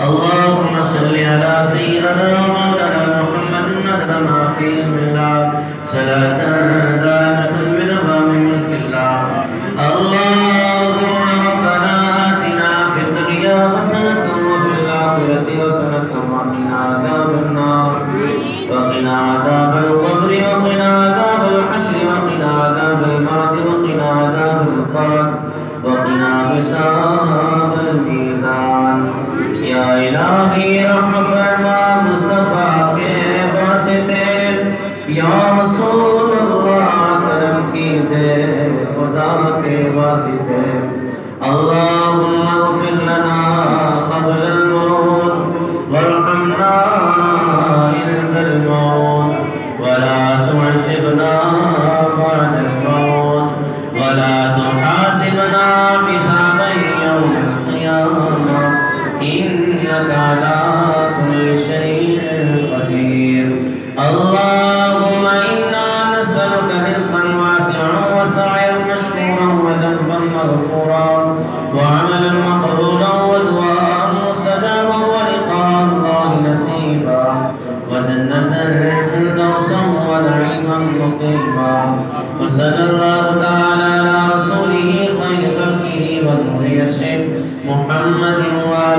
اللهم صل على سيدنا ومولانا محمد عدد ما في علم الله صلاة دائمة بدوام ملك الله. اللهم ربنا آتنا في الدنيا حسنة وفي الآخرة حسنة وقنا عذاب النار وقنا عذاب القبر وقنا عذاب الحشر وقنا عذاب الموت وقنا عذاب القبر وقنا حساب الميزان. या इलाही रहम फरमा मुस्तफा के वास्ते, या रसूल अल्लाह करम कीजिए खुदा के वास्ते. अल्लाहुम्मा इग़फिर लना क़ब्ल अल-मौत वरहमना इंद अल-मौत वला तु'ज़िबना बअद अल-मौत वला तुहासिबना बिहिसाबि यौम अल-क़ियामह إنك على كل شيء قدير. اللهم إنا نسألك رزقا واسعا وسعيا مشكورا وذنبا مغفورا وعملا مقبولا ودعاء مستجابا ولقاء الله نصيبا وجنة فردوسا ونعيما مقيما. وصلى الله تعالى على رسوله خير خلقه ونور يشهد محمد وعلى